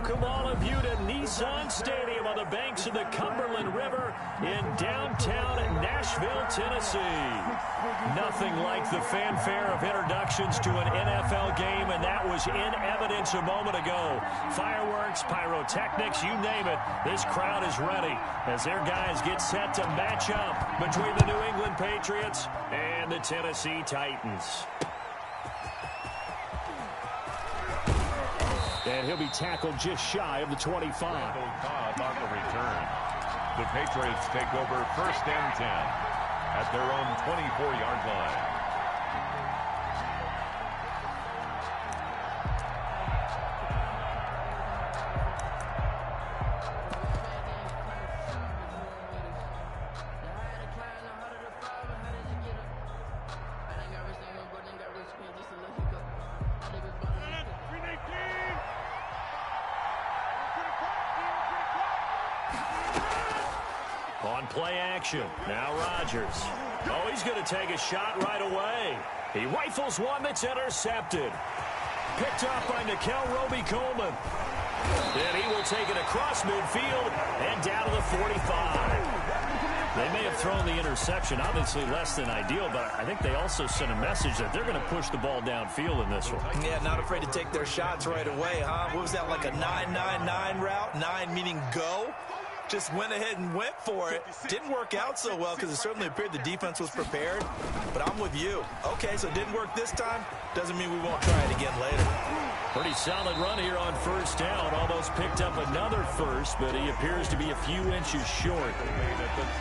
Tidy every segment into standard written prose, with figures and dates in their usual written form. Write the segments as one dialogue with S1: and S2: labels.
S1: welcome all of you to Nissan Stadium on the banks of the Cumberland River in downtown Nashville, Tennessee. Nothing like the fanfare of introductions to an NFL game, and that was in evidence a moment ago. Fireworks, pyrotechnics, you name it. This crowd is ready as their guys get set to match up between the New England Patriots and the Tennessee Titans. And he'll be tackled just shy of the 25.
S2: Cobb on the return. The Patriots take over 1st and 10 at their own 24-yard line.
S1: On play action, now Rodgers. Oh, he's going to take a shot right away. He rifles one that's intercepted. Picked up by Nickel Roby-Coleman. And he will take it across midfield and down to the 45. They may have thrown the interception, obviously less than ideal, but I think they also sent a message that they're going to push the ball downfield in this one.
S3: Yeah, not afraid to take their shots right away, huh? What was that, like a 9-9-9 route? 9 meaning go? Just went ahead and went for it. Didn't work out so well because it certainly appeared the defense was prepared. But I'm with you. Okay, so it didn't work this time. Doesn't mean we won't try it again later.
S1: Pretty solid run here on 1st down. Almost picked up another first, but he appears to be a few inches short.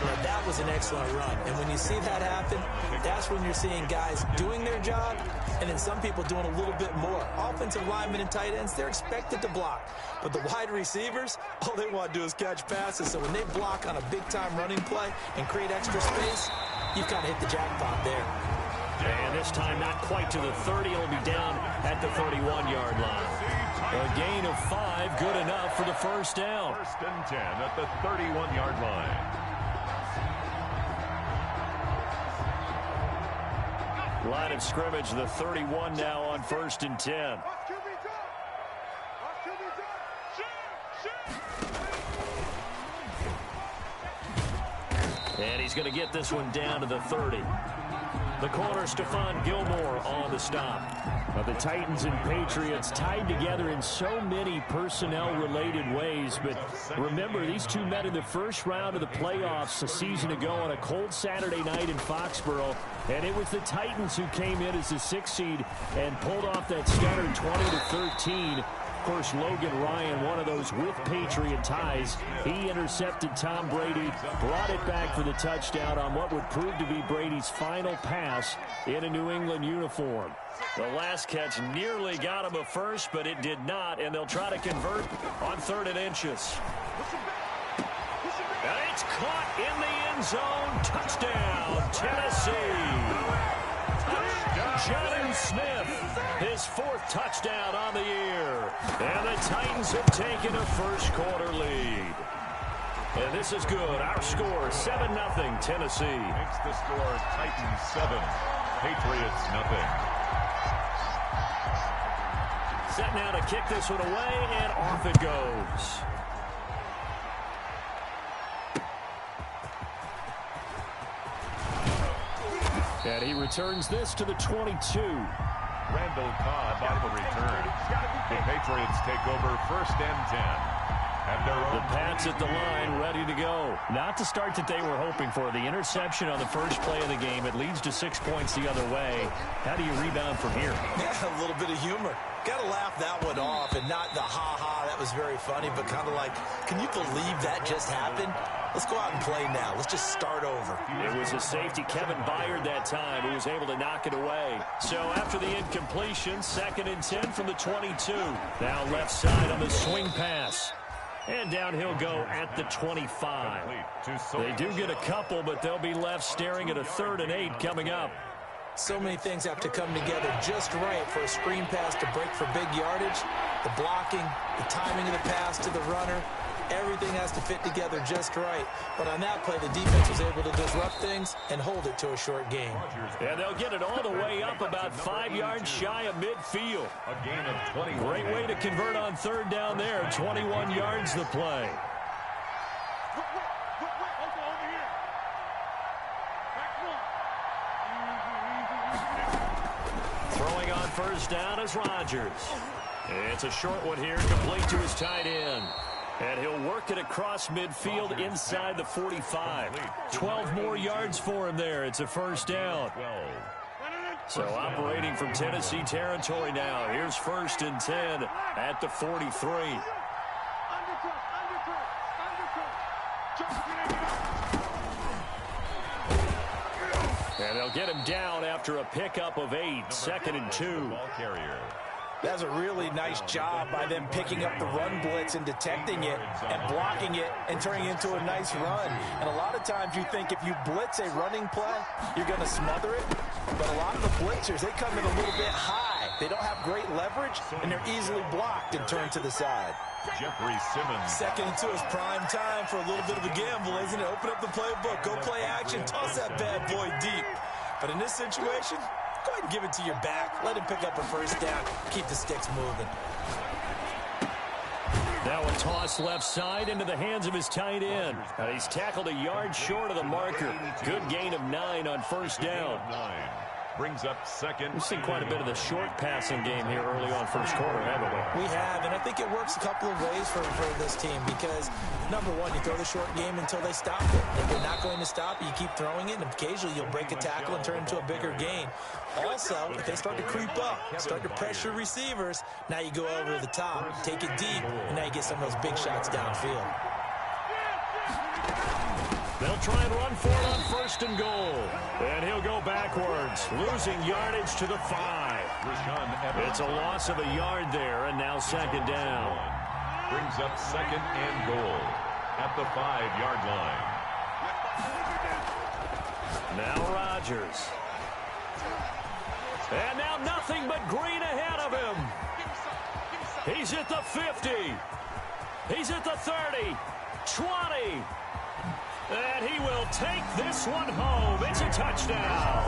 S3: Now, that was an excellent run. And when you see that happen, that's when you're seeing guys doing their job and then some people doing a little bit more. Offensive linemen and tight ends, they're expected to block. But the wide receivers, all they want to do is catch passes. So when they block on a big-time running play and create extra space, you've kind of hit the jackpot there.
S1: And this time not quite to the 30. It'll be down at the 31-yard line. A gain of 5, good enough for the 1st down.
S2: 1st and 10 at the 31-yard line.
S1: Line of scrimmage, the 31 now on 1st and 10. And he's going to get this one down to the 30. The corner, Stephon Gilmore on the stop. The Titans and Patriots tied together in so many personnel-related ways. But remember, these two met in the first round of the playoffs a season ago on a cold Saturday night in Foxborough. And it was the Titans who came in as the 6th seed and pulled off that stunner 20-13. Of course, Logan Ryan, one of those with Patriot ties. He intercepted Tom Brady, brought it back for the touchdown on what would prove to be Brady's final pass in a New England uniform. The last catch nearly got him a first, but it did not, and they'll try to convert on 3rd and inches. And it's caught in the end zone. Touchdown, Tennessee. Jonnu Smith, his 4th touchdown on the year. And the Titans have taken a first-quarter lead. And this is good. Our score, 7-0, Tennessee.
S2: Makes the score Titans 7, Patriots 0.
S1: Set now to kick this one away, and off it goes. And he returns this to the 22.
S2: Randall Cobb on the return. The Patriots take over 1st and 10.
S1: The Pats at the line, ready to go. Not the start that they were hoping for. The interception on the first play of the game. It leads to 6 points the other way. How do you rebound from here?
S3: Yeah, a little bit of humor. Got to laugh that one off, and not the ha-ha, that was very funny, but kind of like, can you believe that just happened? Let's go out and play now. Let's just start over.
S1: It was a safety, Kevin Byard, that time, who was able to knock it away. So after the incompletion, 2nd and 10 from the 22. Now left side on the swing pass. And down he'll go at the 25. They do get a couple, but they'll be left staring at a 3rd and 8 coming up.
S3: So many things have to come together just right for a screen pass to break for big yardage. The blocking, the timing of the pass to the runner, Everything has to fit together just right. But on that play, the defense was able to disrupt things and hold it to a short game.
S1: And they'll get it all the way up about 5 yards shy of midfield.
S2: A gain of 20.
S1: Great way to convert on third down there. 21 yards the play. Throwing on first down is Rodgers. It's a short one here, complete to his tight end. And he'll work it across midfield inside the 45. 12 more yards for him there. It's a first down. So operating from Tennessee territory now. Here's 1st and 10 at the 43. And they'll get him down after a pickup of 8. 2nd and 2.
S3: That's a really nice job by them picking up the run blitz and detecting it and blocking it and turning it into a nice run. And a lot of times you think if you blitz a running play, you're going to smother it. But a lot of the blitzers, they come in a little bit high. They don't have great leverage, and they're easily blocked and turned to the side.
S2: Jeffrey Simmons.
S3: 2nd and 2 is prime time for a little bit of a gamble, isn't it? Open up the playbook, go play action, toss that bad boy deep. But in this situation, go ahead and give it to your back. Let him pick up a first down. Keep the sticks moving.
S1: Now a toss left side into the hands of his tight end. And he's tackled a yard short of the marker. Good gain of 9 on first down.
S2: Brings up 2nd.
S1: We've seen quite a bit of the short passing game here early on first quarter, haven't we?
S3: We have, and I think it works a couple of ways for this team because, number one, you throw the short game until they stop it. If they're not going to stop it, you keep throwing it, and occasionally you'll break a tackle and turn it into a bigger gain. Also, if they start to creep up, start to pressure receivers, now you go over the top, take it deep, and now you get some of those big shots downfield.
S1: They'll try and run for it on 1st and goal. And he'll go backwards, losing yardage to the 5. It's a loss of a yard there, and now 2nd down.
S2: Brings up 2nd and goal at the 5-yard line.
S1: Now Rodgers. And now nothing but green ahead of him. He's at the 50. He's at the 30. 20. And he will take this one home. It's a touchdown.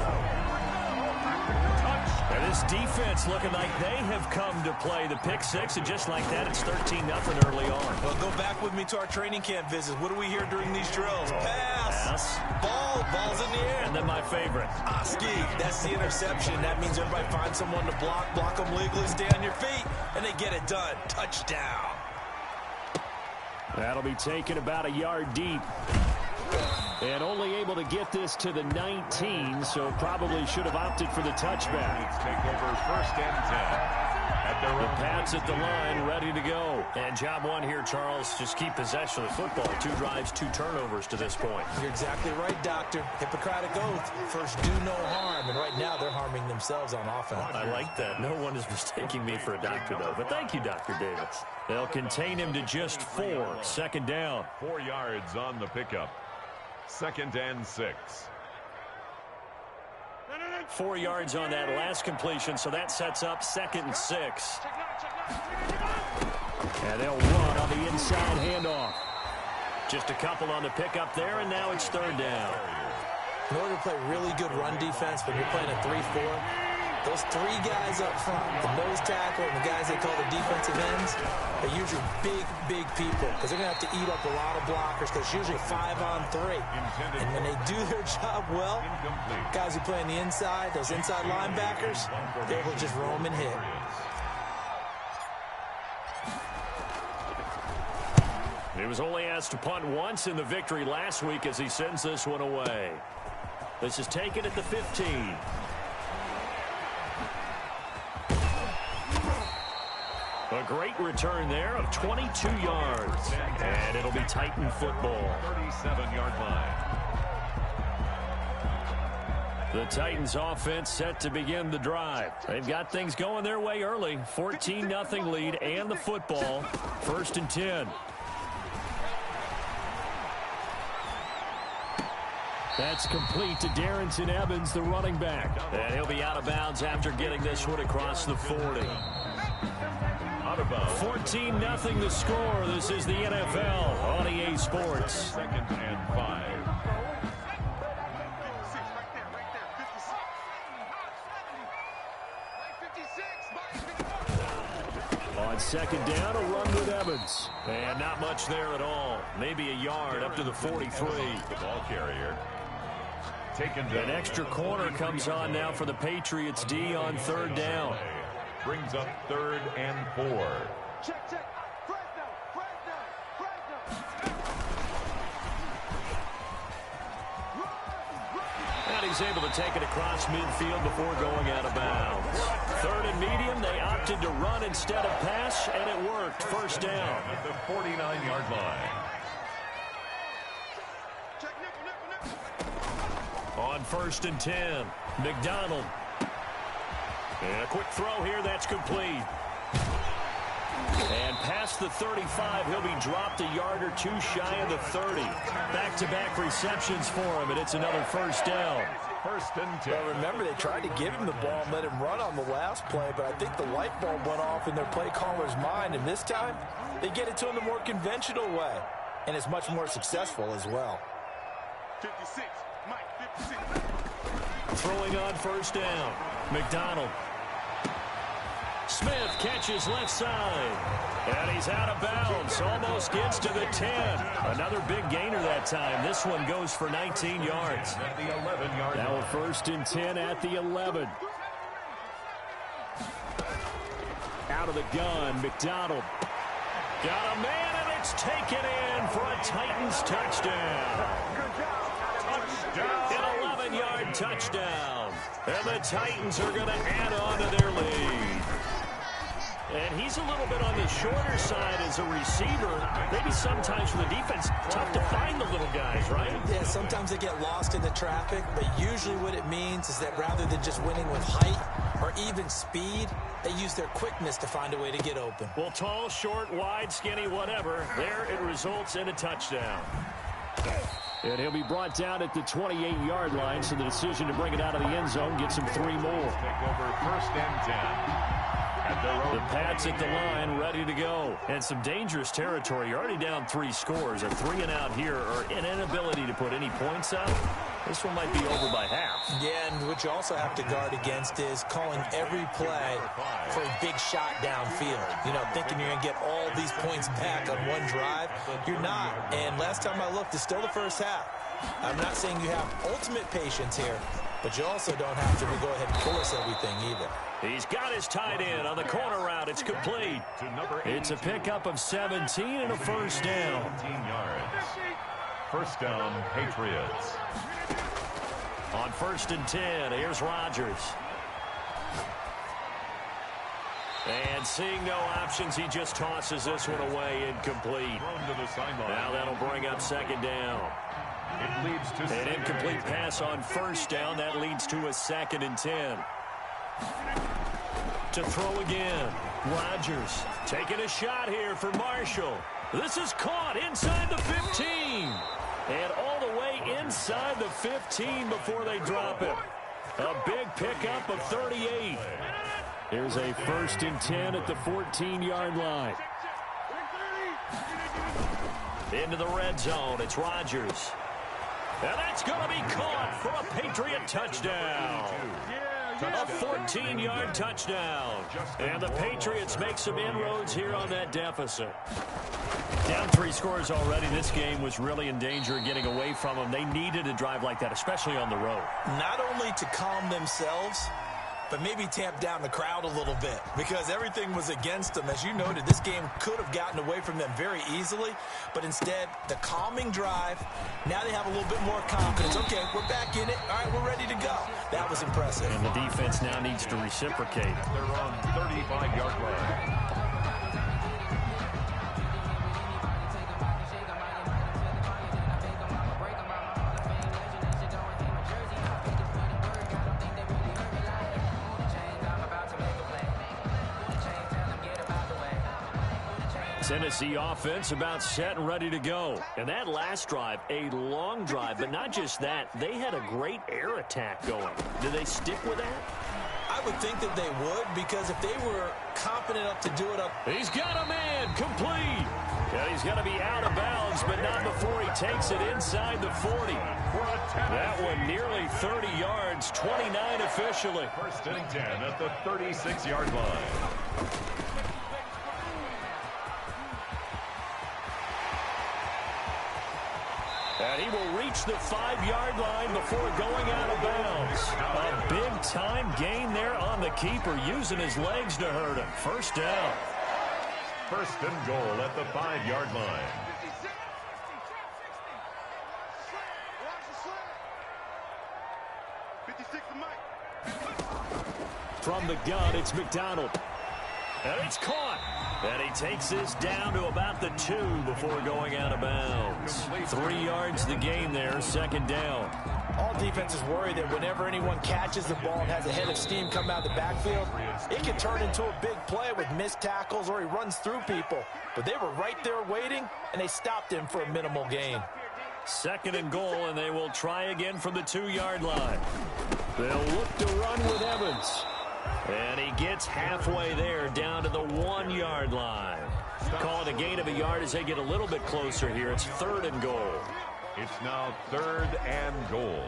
S1: And this defense looking like they have come to play the pick 6, and just like that, it's 13-0 early on.
S3: Well, go back with me to our training camp visits. What do we hear during these drills? Pass. Ball's in the air.
S1: And then my favorite.
S3: Oski, that's the interception. That means everybody finds someone to block them legally, stay on your feet, and they get it done. Touchdown.
S1: That'll be taken about a yard deep. And only able to get this to the 19, so probably should have opted for the touchback.
S2: Take over 1st and 10.
S1: The Pats at the line, ready to go. And job one here, Charles, just keep possession of the football. 2 drives, 2 turnovers to this point.
S3: You're exactly right, Doctor. Hippocratic oath. First, do no harm. And right now, they're harming themselves on offense.
S1: I like that. No one is mistaking me for a doctor, though. But thank you, Dr. Davis. They'll contain him to just 4. 2nd down.
S2: 4 yards on the pickup. 2nd and 6.
S1: 4 yards on that last completion, so that sets up 2nd and 6. And they'll run on the inside handoff. Just a couple on the pickup there, and now it's 3rd down.
S3: In order to play really good run defense when you're playing a 3-4, those 3 guys up front, the nose tackle and the guys they call the defensive ends, they're usually big people because they're going to have to eat up a lot of blockers because it's usually 5-on-3. And when they do their job well, guys who play on the inside, those inside linebackers, they will just roam and hit.
S1: He was only asked to punt once in the victory last week as he sends this one away. This is taken at the 15. A great return there of 22 yards. And it'll be Titan football.
S2: 37-yard line.
S1: The Titans offense set to begin the drive. They've got things going their way early. 14-0 lead and the football. 1st and 10. That's complete to Darrington Evans, the running back. And he'll be out of bounds after getting this one across the 40.
S2: out of bounds.
S1: 14-0 the score. This is the NFL on EA Sports.
S2: Second and 5.
S1: On second down, a run with Evans. And not much there at all. Maybe a yard up to the 43.
S2: The ball carrier.
S1: An extra corner comes on now for the Patriots D on third down.
S2: Brings up 3rd and 4.
S4: Check.
S1: And he's able to take it across midfield before going out of bounds. 3rd and medium, they opted to run instead of pass, and it worked. First down.
S2: At the 49-yard line.
S1: On 1st and 10, McDonald. And a quick throw here, that's complete. And past the 35, he'll be dropped a yard or two shy of the 30. Back-to-back receptions for him, and it's another first down.
S2: 1st and 10.
S3: Well, remember, they tried to give him the ball and let him run on the last play, but I think the light bulb went off in their play caller's mind, and this time, they get it to him the more conventional way, and it's much more successful as well.
S4: 56, Mike, 56.
S1: Throwing on first down, McDonald. Smith catches left side. And he's out of bounds. Almost gets to the 10. Another big gainer that time. This one goes for 19 yards.
S2: At the 11-yard line.
S1: Now 1st and 10 at the 11. Out of the gun, McDonald. Got a man, and it's taken in for a Titans touchdown. An 11-yard touchdown. And the Titans are going to add on to their lead. And he's a little bit on the shorter side as a receiver. Maybe sometimes for the defense, tough to find the little guys, right?
S3: Yeah, sometimes they get lost in the traffic, but usually what it means is that rather than just winning with height or even speed, they use their quickness to find a way to get open.
S1: Well, tall, short, wide, skinny, whatever, there it results in a touchdown. And he'll be brought down at the 28-yard line, so the decision to bring it out of the end zone gets him 3 more.
S2: Take over 1st and 10.
S1: The Pats at the line, ready to go. And some dangerous territory. You're already down 3 scores. A 3 and out here, or an inability to put any points up. This one might be over by half.
S3: Yeah, and what you also have to guard against is calling every play for a big shot downfield. You know, thinking you're going to get all these points back on one drive. You're not. And last time I looked, it's still the first half. I'm not saying you have ultimate patience here, but you also don't have to go ahead and force everything either.
S1: He's got his tight end on the corner route. It's complete. It's a pickup of 17 and a first down.
S2: 17 yards. First down, Patriots.
S1: On 1st and 10, here's Rodgers. And seeing no options, he just tosses this one away, incomplete.
S2: Thrown to the sideline.
S1: Now that'll bring up second down.
S2: It leads to
S1: An incomplete pass on first down. That leads to a 2nd and 10. To throw again. Rodgers taking a shot here for Marshall. This is caught inside the 15. And all the way inside the 15 before they drop it. A big pickup of 38. Here's a 1st and 10 at the 14-yard line. Into the red zone. It's Rodgers. And that's going to be caught for a Patriot touchdown. A 14-yard touchdown. And the Patriots make some inroads here on that deficit. Down 3 scores already. This game was really in danger of getting away from them. They needed a drive like that, especially on the road.
S3: Not only to calm themselves, but maybe tamp down the crowd a little bit because everything was against them. As you noted, this game could have gotten away from them very easily, but instead, the calming drive, now they have a little bit more confidence. Okay, we're back in it. All right, we're ready to go. That was impressive.
S1: And the defense now needs to reciprocate.
S2: They're on 35-yard line.
S1: Tennessee offense about set and ready to go. And that last drive, a long drive, but not just that. They had a great air attack going. Do they stick with that?
S3: I would think that they would, because if they were competent enough to do it up.
S1: He's got a man, complete. Yeah, he's got to be out of bounds, but not before he takes it inside the 40. That one nearly 30 yards, 29 officially.
S2: First and 10 at the 36-yard line.
S1: And he will reach the 5-yard line before going out of bounds. A big-time gain there on the keeper, using his legs to hurt him. First down.
S2: First and goal at the 5-yard line.
S4: 56 to Mike.
S1: From the gun, it's McDonald. And it's caught. And he takes this down to about the 2 before going out of bounds. 3 yards the gain there, second down.
S3: All defenses worry that whenever anyone catches the ball and has a head of steam come out of the backfield, it can turn into a big play with missed tackles or he runs through people. But they were right there waiting, and they stopped him for a minimal gain.
S1: Second and goal, and they will try again from the 2-yard line. They'll look to run with Evans. And he gets halfway there, down to the 1-yard line. Call it a gain of a yard as they get a little bit closer here. It's third and goal.
S2: It's now third and goal.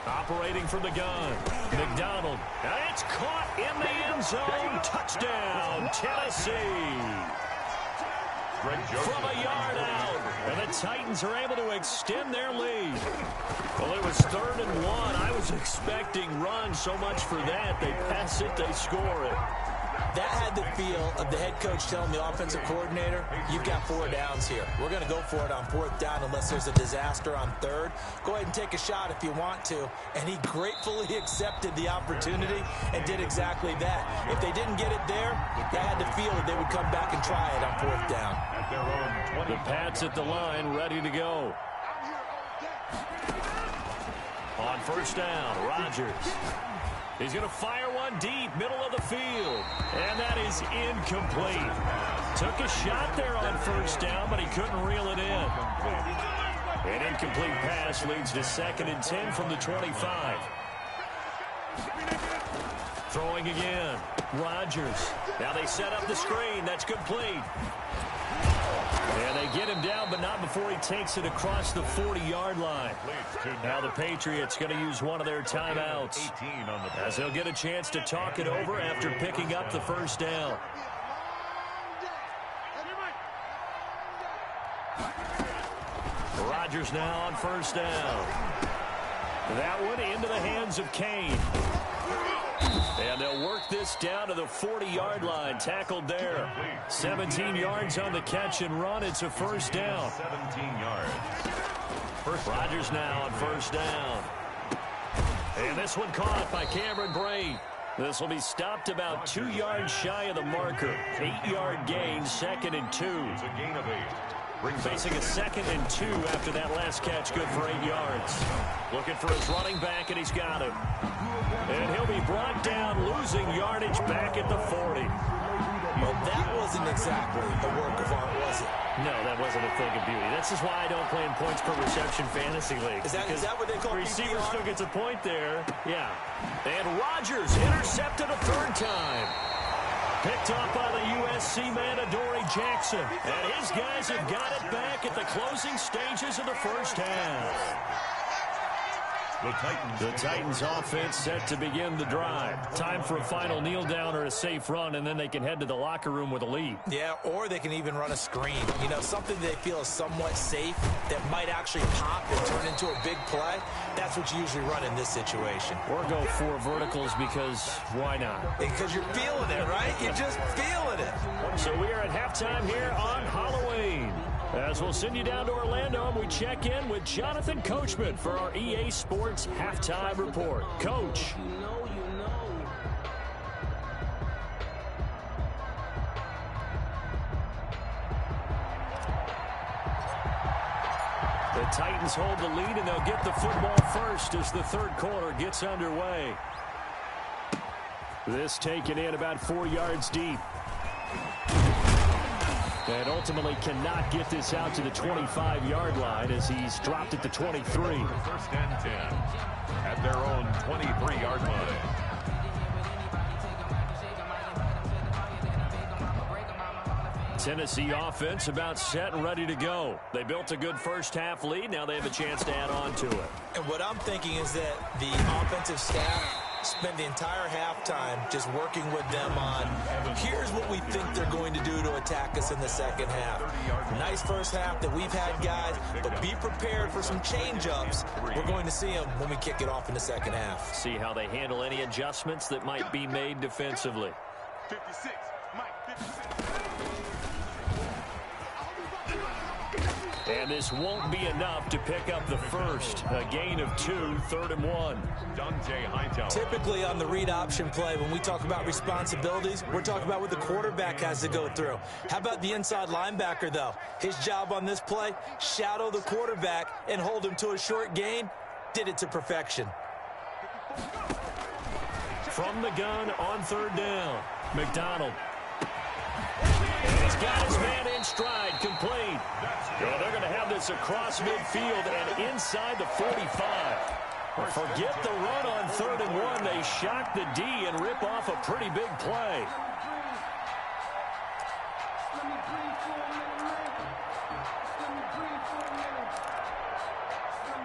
S1: Operating from the gun, McDonald. And it's caught in the end zone. Touchdown, Tennessee. From a yard out, and the Titans are able to extend their lead. Well, it was third and 1. I was expecting run, so much for that. They pass it, they score it.
S3: That had the feel of the head coach telling the offensive coordinator, you've got 4 downs here. We're going to go for it on 4th down unless there's a disaster on 3rd. Go ahead and take a shot if you want to. And he gratefully accepted the opportunity and did exactly that. If they didn't get it there, they had the feel that they would come back and try it on 4th down.
S2: At their own 20.
S1: The Pats at the line, ready to go. On first down, Rodgers. He's going to fire one deep, middle of the field. And that is incomplete. Took a shot there on first down, but he couldn't reel it in. An incomplete pass leads to 2nd and 10 from the 25. Throwing again. Rodgers. Now they set up the screen. That's complete. And they get him down, but not before he takes it across the 40-yard line. Now the Patriots going to use one of their timeouts, as they'll get a chance to talk it over after picking up the first down. Rodgers now on first down. That one into the hands of Kane. And they'll work this down to the 40-yard line. Tackled there. 17 yards on the catch and run. It's a first down.
S2: 17 yards.
S1: Rodgers now on first down. And this one caught by Cameron Brate. This will be stopped about 2 yards shy of the marker. 8-yard gain, 2nd and 2.
S2: It's a gain of 8.
S1: Facing a 2nd and 2 after that last catch, good for 8 yards. Looking for his running back, and he's got him. And he'll be brought down, losing yardage back at the 40.
S3: Well, that wasn't exactly a work of art, was it?
S1: No, that wasn't a thing of beauty. This is why I don't play in points per reception fantasy league.
S3: Is that what they call
S1: the receiver
S3: PPR?
S1: still gets a point there. Yeah. And Rodgers intercepted a 3rd time. Picked up by the USC man, Adoree Jackson. And his guys have got it back at the closing stages of the first half. The Titans offense set to begin the drive. Time for a final kneel down or a safe run, and then they can head to the locker room with a lead.
S3: Yeah, or they can even run a screen. You know, something they feel is somewhat safe that might actually pop and turn into a big play. That's what you usually run in this situation.
S1: Or go 4 verticals because why not?
S3: Because you're feeling it, right? You're just feeling it.
S1: So we are at halftime here on Halloween. As we'll send you down to Orlando, and we check in with Jonathan Coachman for our EA Sports Halftime Report. Coach. The Titans hold the lead, and they'll get the football first as the 3rd quarter gets underway. This taken in about 4 yards deep. And ultimately cannot get this out to the 25-yard line as he's dropped it to 23.
S2: First and 10 at their own 23-yard line.
S1: Tennessee offense about set and ready to go. They built a good first-half lead. Now they have a chance to add on to it.
S3: And what I'm thinking is that the offensive staff spend the entire halftime just working with them on, here's what we think they're going to do to attack us in the second half. Nice first half that we've had, guys, but be prepared for some change-ups. We're going to see them when we kick it off in the second half.
S1: See how they handle any adjustments that might be made defensively.
S4: 56, Mike, 56.
S1: And this won't be enough to pick up the first. A gain of 2, 3rd and 1.
S2: Dante Hightower.
S3: Typically on the read option play, when we talk about responsibilities, we're talking about what the quarterback has to go through. How about the inside linebacker, though? His job on this play, shadow the quarterback and hold him to a short gain. Did it to perfection.
S1: From the gun on 3rd down. McDonald. He's got his man in stride, complete. Well, they're going to have this across midfield and inside the 45. Forget the run on 3rd and 1. They shock the D and rip off a pretty big play.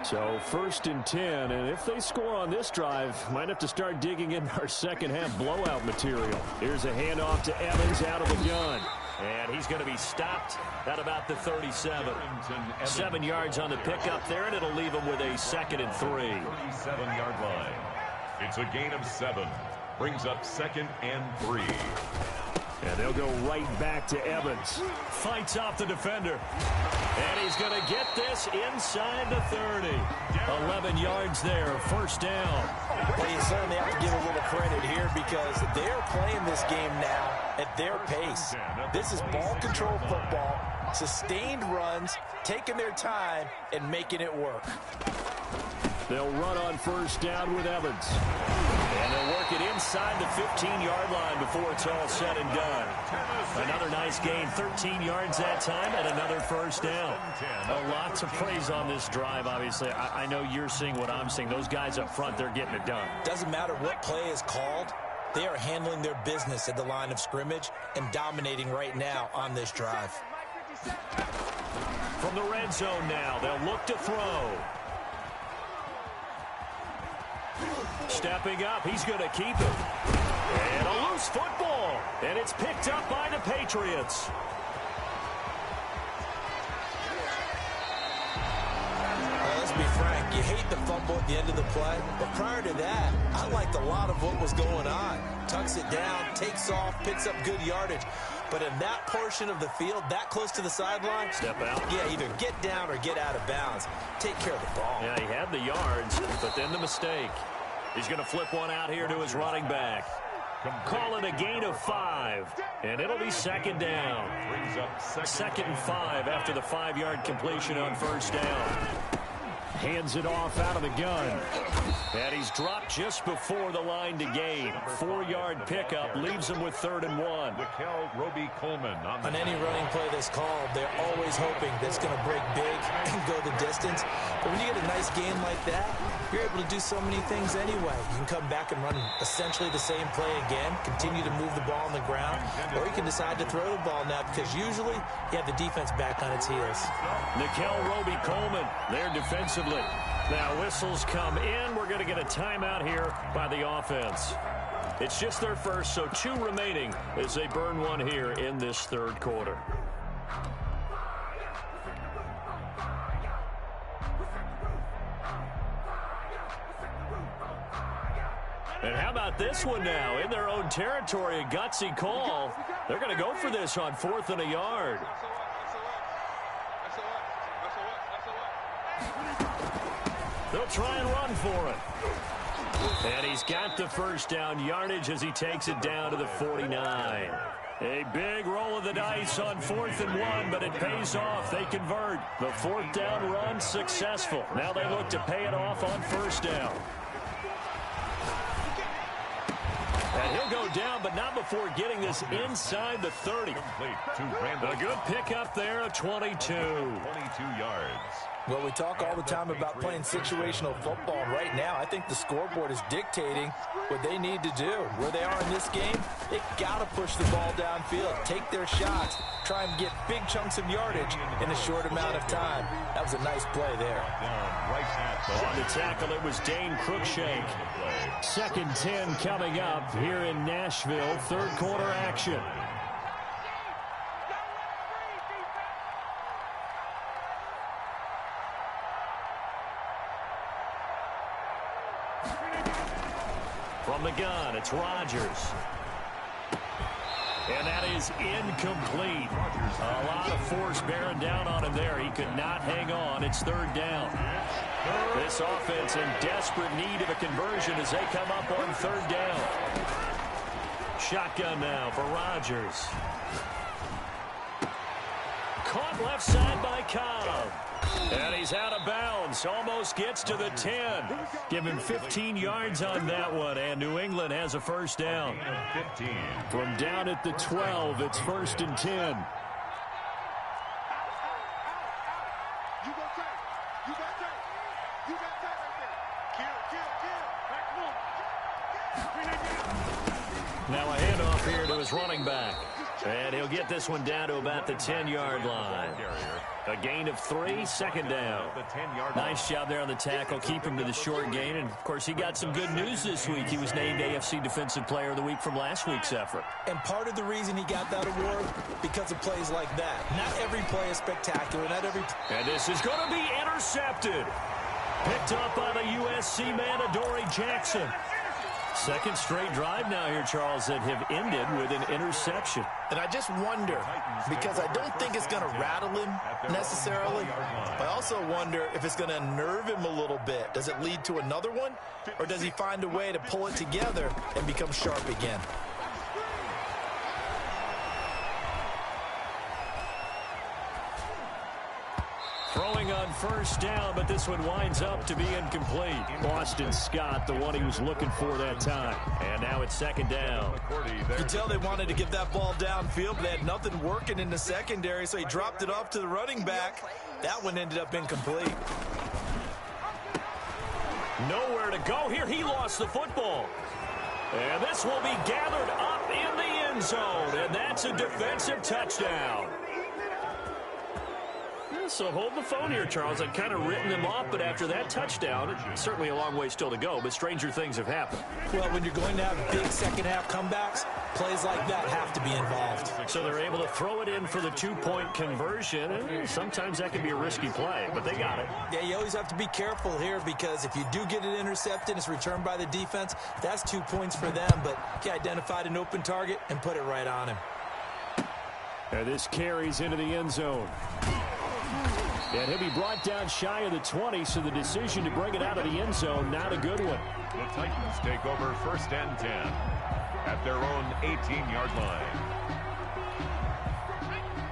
S1: So 1st and 10, and if they score on this drive, might have to start digging in our second half blowout material. Here's a handoff to Evans out of the gun. And he's going to be stopped at about the 37. 7 yards on the pickup there, and it'll leave him with a 2nd and 3.
S2: 37-yard line. It's a gain of 7. Brings up 2nd and 3.
S1: And they'll go right back to Evans. Fights off the defender. And he's going to get this inside the 30. 11 yards there, 1st down.
S3: Well, you certainly have to give a little credit here because they're playing this game now at their pace. This is ball control football, sustained runs, taking their time, and making it work.
S1: They'll run on 1st down with Evans. And they'll work it inside the 15-yard line before it's all said and done. Another nice gain, 13 yards that time, and another 1st down. A lot to praise on this drive, obviously. I know you're seeing what I'm seeing. Those guys up front, they're getting it done.
S3: Doesn't matter what play is called. They are handling their business at the line of scrimmage and dominating right now on this drive.
S1: From the red zone now, they'll look to throw. Stepping up, he's going to keep it. And a loose football. And it's picked up by the Patriots.
S3: Let's be frank, you hate the fumble at the end of the play, but prior to that, I liked a lot of what was going on. Tucks it down, takes off, picks up good yardage. But in that portion of the field, that close to the sideline,
S1: step out.
S3: Yeah, either get down or get out of bounds. Take care of the ball.
S1: Yeah, he had the yards, but then the mistake. He's going to flip one out here to his running back. Call it a gain of 5, and it'll be 2nd down. 2nd and 5 after the 5-yard completion on 1st down. Hands it off out of the gun. And he's dropped just before the line to gain. 4-yard pickup leaves him with 3rd and 1.
S2: Mikel Roby-Coleman
S3: on any running play that's called, they're always hoping that's going to break big and go the distance. But when you get a nice game like that, you're able to do so many things anyway. You can come back and run essentially the same play again, continue to move the ball on the ground, or you can decide to throw the ball now because usually you have the defense back on its heels.
S1: Mikel Roby-Coleman there defensively. Now whistles come in. We're going to get a timeout here by the offense. It's just their first, so 2 remaining as they burn one here in this 3rd quarter. And how about this one now? In their own territory, a gutsy call. They're going to go for this on 4th and a yard. They'll try and run for it. And he's got the 1st down yardage as he takes it down to the 49. A big roll of the dice on 4th and 1, but it pays off. They convert. The 4th down run successful. Now they look to pay it off on 1st down. And he'll go down, but not before getting this inside the 30. A good pickup there, a 22.
S2: 22 yards.
S3: Well, we talk all the time about playing situational football. And right now, I think the scoreboard is dictating what they need to do. Where they are in this game, they got to push the ball downfield, take their shots, try and get big chunks of yardage in a short amount of time. That was a nice play there.
S1: On the tackle, it was Dane Cruikshank. 2nd and 10 coming up here in Nashville. Third quarter action. From the gun, it's Rodgers. And that is incomplete. A lot of force bearing down on him there. He could not hang on. It's 3rd down. This offense in desperate need of a conversion as they come up on 3rd down. Shotgun now for Rodgers. Caught left side by Cobb. And he's out of bounds. Almost gets to the 10. Give him 15 yards on that one. And New England has a 1st down.
S2: 15.
S1: From down at the 12, it's 1st and 10.
S4: You go tight. You got tight. You got tight right there. Kill. Back move.
S1: Now a handoff here to his running back. And he'll get this one down to about the 10-yard line. A gain of 3, 2nd down. Nice job there on the tackle. Keep him to the short gain. And, of course, he got some good news this week. He was named AFC Defensive Player of the Week from last week's effort.
S3: And part of the reason he got that award, because of plays like that. Not every play is spectacular. Not every.
S1: And this is going to be intercepted. Picked up by the USC man, Adoree Jackson. 2nd straight drive now here, Charles, that have ended with an interception.
S3: And I just wonder, because I don't think it's going to rattle him necessarily. I also wonder if it's going to unnerve him a little bit. Does it lead to another one? Or does he find a way to pull it together and become sharp again?
S1: Throwing on 1st down, but this one winds up to be incomplete. Boston Scott, the one he was looking for that time. And now it's 2nd down.
S3: You can tell they wanted to get that ball downfield, but they had nothing working in the secondary, so he dropped it off to the running back. That one ended up incomplete.
S1: Nowhere to go here. He lost the football. And this will be gathered up in the end zone, and that's a defensive touchdown. So hold the phone here, Charles. I'd kind of written them off, but after that touchdown, it's certainly a long way still to go, but stranger things have happened.
S3: Well, when you're going to have big second-half comebacks, plays like that have to be involved.
S1: So they're able to throw it in for the 2-point conversion, and sometimes that can be a risky play, but they got it.
S3: Yeah, you always have to be careful here because if you do get it intercepted, it's returned by the defense, that's 2 points for them, but he identified an open target and put it right on him.
S1: And this carries into the end zone. And he'll be brought down shy of the 20, so the decision to bring it out of the end zone, not a good one.
S2: The Titans take over 1st and 10 at their own 18-yard line.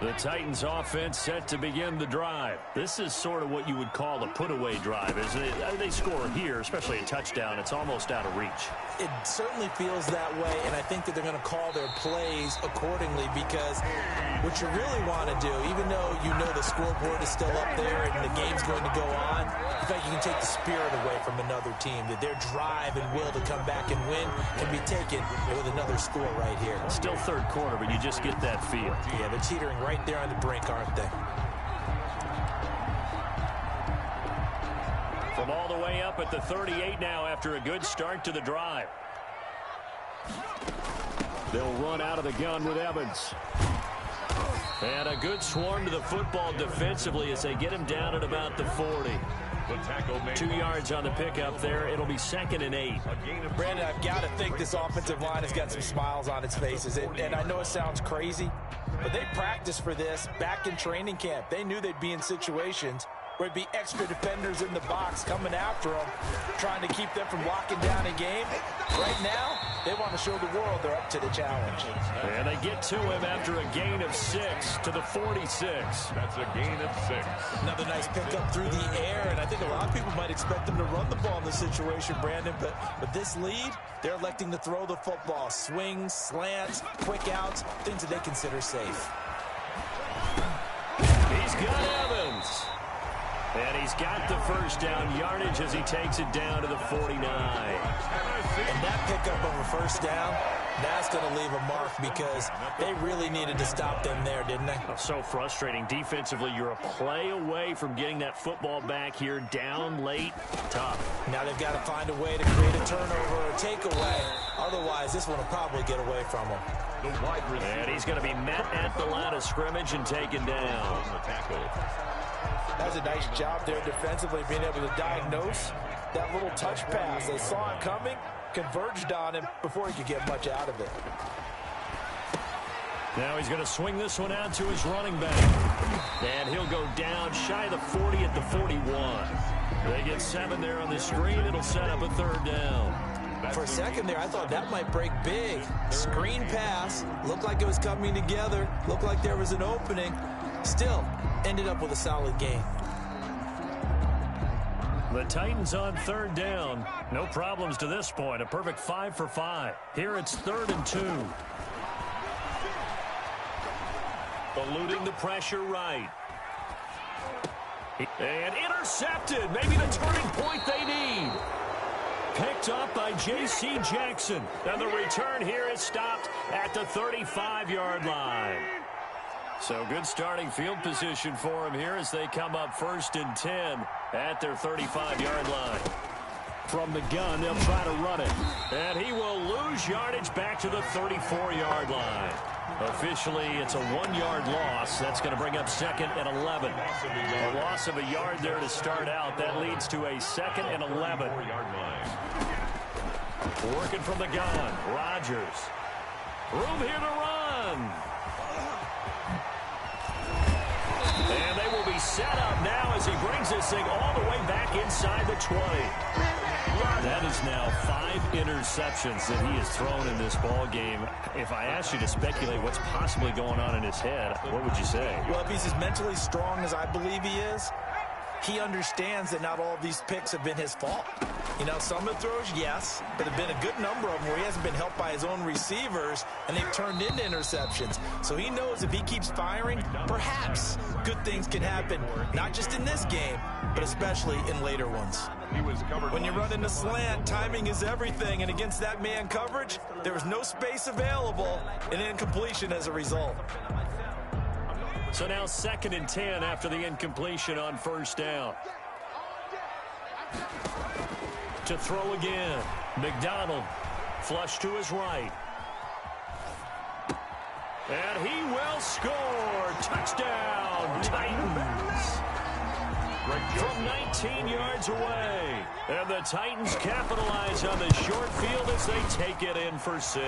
S1: The Titans offense set to begin the drive. This is sort of what you would call a put-away drive, isn't it? They score here, especially a touchdown. It's almost out of reach.
S3: It certainly feels that way, and I think that they're going to call their plays accordingly because what you really want to do, even though you know the scoreboard is still up there and the game's going to go on, I think you can take the spirit away from another team, that their drive and will to come back and win can be taken with another score right here.
S1: Still 3rd quarter, but you just get that feel.
S3: Yeah, they're teetering right there on the brink, aren't they?
S1: From all the way up at the 38 now after a good start to the drive. They'll run out of the gun with Evans. And a good swarm to the football defensively as they get him down at about the 40. 2 yards on the pickup there. It'll be 2nd and 8.
S3: Brandon, I've got to think this offensive line has got some smiles on its faces. And I know it sounds crazy, but they practiced for this back in training camp. They knew they'd be in situations where it'd be extra defenders in the box coming after them, trying to keep them from locking down a game. Right now, They want to show the world they're up to the challenge.
S1: And they get to him after a gain of 6 to the 46.
S2: That's a gain of 6.
S3: Another nice pickup through the air, and I think a lot of people might expect them to run the ball in this situation, Brandon, but with this lead, they're electing to throw the football. Swings, slants, quick outs, things that they consider safe.
S1: He's got Evans. And he's got the first down yardage as he takes it down to the 49.
S3: And that pickup of a first down, that's going to leave a mark because they really needed to stop them there, didn't they?
S1: So frustrating. Defensively, you're a play away from getting that football back here down late. Tough.
S3: Now they've got to find a way to create a turnover or takeaway. Otherwise, this one will probably get away from them.
S1: And he's going to be met at the line of scrimmage and taken down.
S3: That was a nice job there defensively, being able to diagnose that little touch pass. They saw it coming, converged on him before he could get much out of it.
S1: Now he's going to swing this one out to his running back. And he'll go down shy of the 40 at the 41. They get 7 there on the screen. It'll set up a third down.
S3: For a second there, I thought that might break big. Screen pass. Looked like it was coming together. Looked like there was an opening. Still, ended up with a solid game.
S1: The Titans on third down. No problems to this point. A perfect 5 for 5. Here it's 3rd and 2. Eluding the pressure right. And intercepted. Maybe the turning point they need. Picked up by J.C. Jackson. And the return here is stopped at the 35-yard line. So good starting field position for him here as they come up 1st and 10 at their 35-yard line. From the gun, they'll try to run it. And he will lose yardage back to the 34-yard line. Officially, it's a 1-yard loss. That's going to bring up 2nd and 11. A loss of a yard there to start out. That leads to a 2nd and 11. Working from the gun, Rodgers. Room here to run. And they will be set up now as he brings this thing all the way back inside the 20. That is now 5 interceptions that he has thrown in this ball game. If I asked you to speculate what's possibly going on in his head, what would you say?
S3: Well, if he's as mentally strong as I believe he is, he understands that not all of these picks have been his fault. You know, some of the throws, yes, but there have been a good number of them where he hasn't been helped by his own receivers, and they've turned into interceptions. So he knows if he keeps firing, perhaps good things can happen, not just in this game, but especially in later ones. When you run into slant, timing is everything, and against that man coverage, there was no space available, and incompletion as a result.
S1: So now 2nd and 10 after the incompletion on 1st down. To throw again. McDonald flush to his right. And he will score. Touchdown, Titans. From 19 yards away. And the Titans capitalize on the short field as they take it in for 6.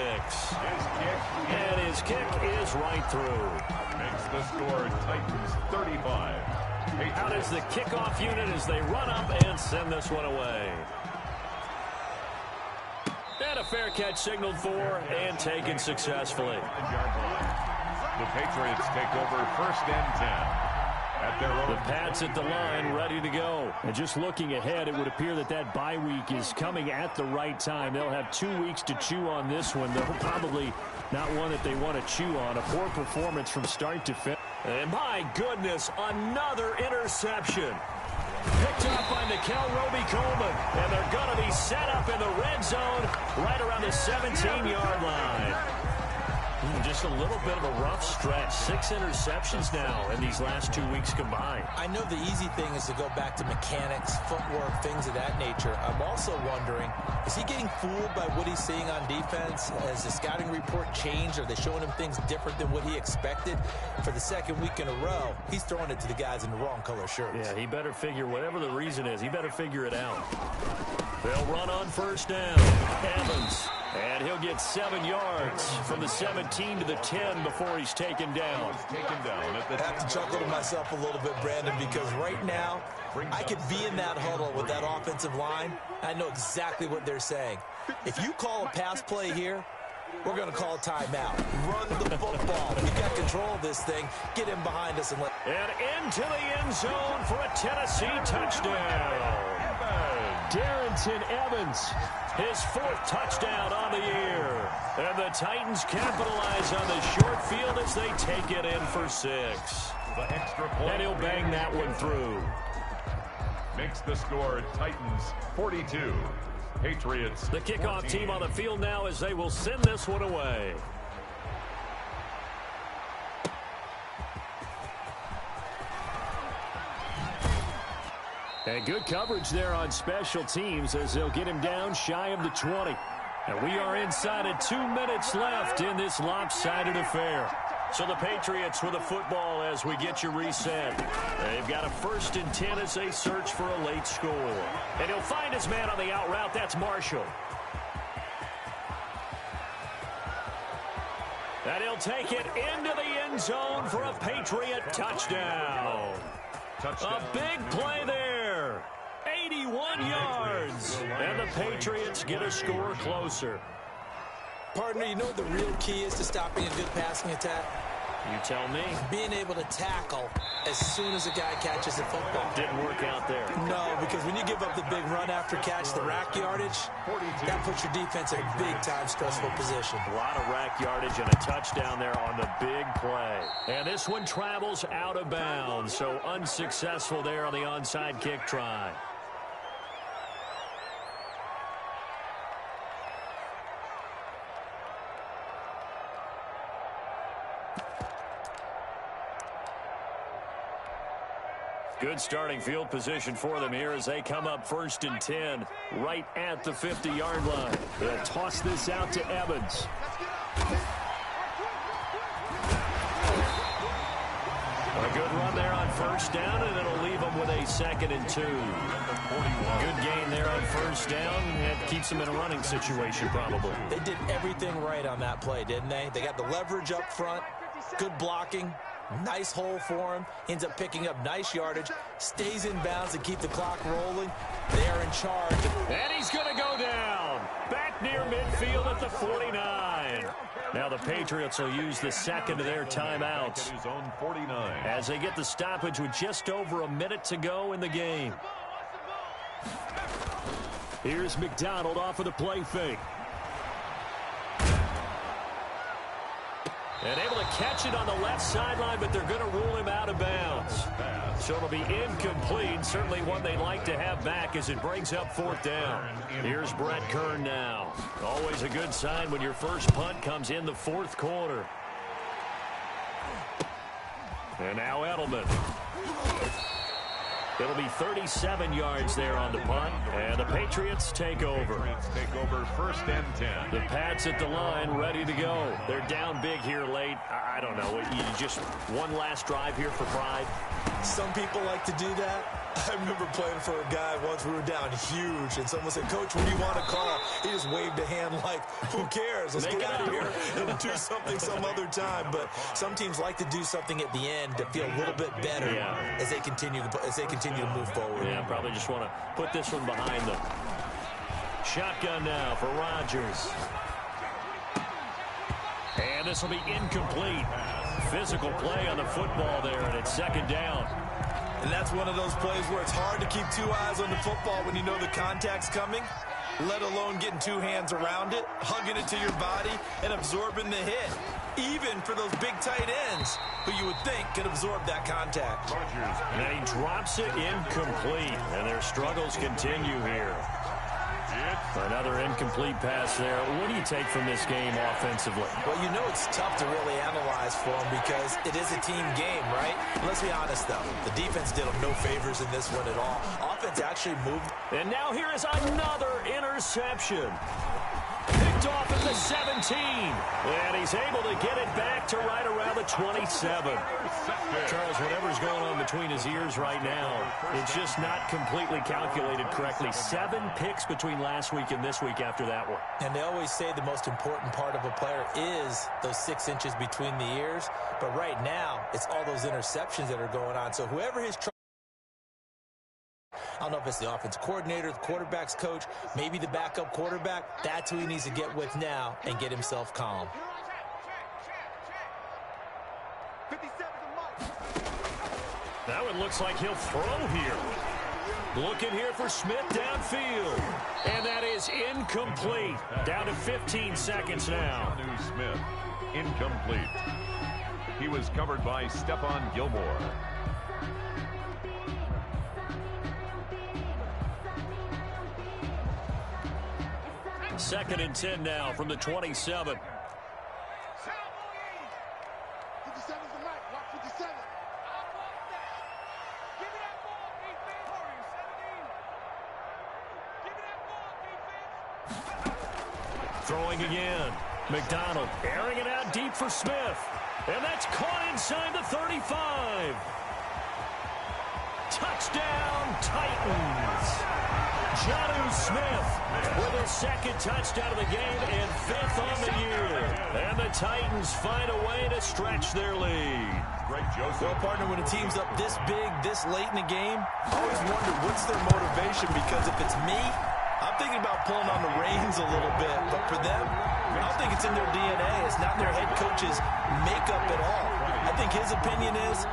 S1: And his kick is right through.
S2: Makes the score Titans 35.
S1: Out is the kickoff unit as they run up and send this one away. And a fair catch signaled for and taken successfully.
S2: The Patriots take over 1st and 10.
S1: The Pats at the line, ready to go. And just looking ahead, it would appear that that bye week is coming at the right time. They'll have 2 weeks to chew on this one. They're probably not one that they want to chew on. A poor performance from start to finish. And my goodness, another interception. Picked up by Nikel Roby-Coleman. And they're going to be set up in the red zone right around the 17-yard line. Just a little bit of a rough stretch. 6 interceptions now in these last 2 weeks combined.
S3: I know the easy thing is to go back to mechanics, footwork, things of that nature. I'm also wondering, is he getting fooled by what he's seeing on defense? Has the scouting report changed? Are they showing him things different than what he expected? For the 2nd week in a row, he's throwing it to the guys in the wrong color shirts.
S1: Yeah, he better figure, whatever the reason is, he better figure it out. They'll run on 1st down. Evans And he'll get 7 yards from the 17 to the 10 before he's taken down.
S3: I have to chuckle to myself a little bit, Brandon, because right now I could be in that huddle with that offensive line. I know exactly what they're saying. If you call a pass play here, we're going to call a timeout. Run the football. You got control of this thing. Get him behind us and let.
S1: And into the end zone for a Tennessee touchdown. Darrynton Evans, his 4th touchdown on the year. And the Titans capitalize on the short field as they take it in for 6.
S2: The extra point.
S1: And he'll bang that one through.
S2: Makes the score Titans 42. Patriots.
S1: The kickoff 14. Team on the field now as they will send this one away. And good coverage there on special teams as they'll get him down shy of the 20. And we are inside of 2 minutes left in this lopsided affair. So the Patriots with the football as we get you reset. They've got a 1st and 10 as they search for a late score. And he'll find his man on the out route. That's Marshall. And he'll take it into the end zone for a Patriot touchdown. A big play there. 81 yards. And the Patriots get a score closer.
S3: Partner, you know what the real key is to stopping a good passing attack?
S1: You tell me.
S3: Being able to tackle as soon as a guy catches the football.
S1: Didn't work out there. No,
S3: because when you give up the big run after catch, the rack yardage, that puts your defense in a big-time stressful position.
S1: A lot of rack yardage and a touchdown there on the big play. And this one travels out of bounds, so unsuccessful there on the onside kick try. Good starting field position for them here as they come up 1st and 10 right at the 50-yard line. They'll toss this out to Evans. A good run there on 1st down, and it'll leave them with a 2nd and 2. Good gain there on 1st down. That keeps them in a running situation probably.
S3: They did everything right on that play, didn't they? They got the leverage up front, good blocking. Nice hole for him. Ends up picking up nice yardage. Stays in bounds to keep the clock rolling. They are in charge.
S1: And he's going to go down. Back near midfield at the 49. Now the Patriots will use the 2nd of their timeouts as they get the stoppage with just over a minute to go in the game. Here's McDonald off of the play fake. And able to catch it on the left sideline, but they're going to rule him out of bounds. So it'll be incomplete. Certainly one they'd like to have back as it brings up 4th down. Here's Brett Kern now. Always a good sign when your first punt comes in the 4th quarter. And now Edelman. It'll be 37 yards there on the punt, and the Patriots take over.
S2: Take over 1st and 10.
S1: The Pats at the line, ready to go. They're down big here late. I don't know. You just one last drive here for pride.
S3: Some people like to do that. I remember playing for a guy once. We were down huge, and someone said, "Coach, what do you want to call?" He just waved a hand like, "Who cares? Let's get out of here and do something some other time." But some teams like to do something at the end to feel a little bit better as they continue to move forward.
S1: Yeah, probably just want to put this one behind them. Shotgun now for Rodgers. And this will be incomplete. Physical play on the football there, and it's 2nd down.
S3: And that's one of those plays where it's hard to keep 2 eyes on the football when you know the contact's coming, let alone getting 2 hands around it, hugging it to your body, and absorbing the hit. Even for those big tight ends who you would think could absorb that contact.
S1: And then he drops it incomplete, and their struggles continue here. Another incomplete pass there. What do you take from this game offensively?
S3: Well, you know it's tough to really analyze for them because it is a team game, right? Let's be honest, though. The defense did them no favors in this one at all. Offense actually moved.
S1: And now here is another interception. Picked Picked off at the 17. And he's able to get it back to right around the 27. Charles, whatever's going on between his ears right now, it's just not completely calculated correctly. 7 picks between last week and this week after that one.
S3: And they always say the most important part of a player is those 6 inches between the ears. But right now, it's all those interceptions that are going on. So whoever his I don't know if it's the offensive coordinator, the quarterback's coach, maybe the backup quarterback. That's who he needs to get with now and get himself calm.
S1: That one looks like he'll throw here. Looking here for Smith downfield. And that is incomplete. Down to 15 seconds now.
S2: Smith, incomplete. He was covered by Stephon Gilmore.
S1: Second and 10 now from the 27.
S4: 57's the mic. Watch 57.
S1: Throwing again. McDonald airing it out deep for Smith. And that's caught inside the 35. Touchdown, Titans. Jonnu Smith with his second touchdown of the game and 5th on the year. And the Titans find a way to stretch their lead.
S2: Greg Joseph.
S3: Well, partner, when a team's up this big, this late in the game, I always wonder what's their motivation, because if it's me, I'm thinking about pulling on the reins a little bit. But for them, I don't think it's in their DNA. It's not in their head coach's makeup at all. I think his opinion is,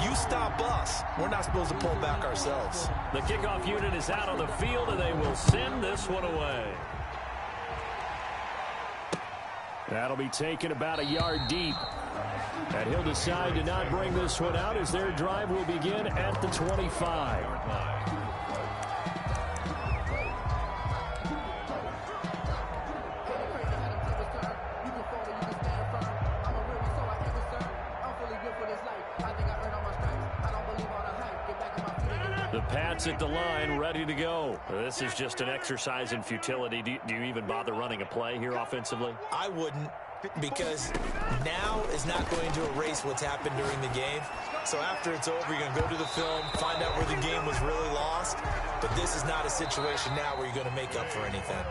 S3: you stop us. We're not supposed to pull back ourselves.
S1: The kickoff unit is out on the field, and they will send this one away. That'll be taken about a yard deep. And he'll decide to not bring this one out as their drive will begin at the 25. The Pats at the line, ready to go. This is just an exercise in futility. Do you even bother running a play here offensively?
S3: I wouldn't, because now is not going to erase what's happened during the game. So after it's over, you're going to go to the film, find out where the game was really lost. But this is not a situation now where you're going to make up for anything.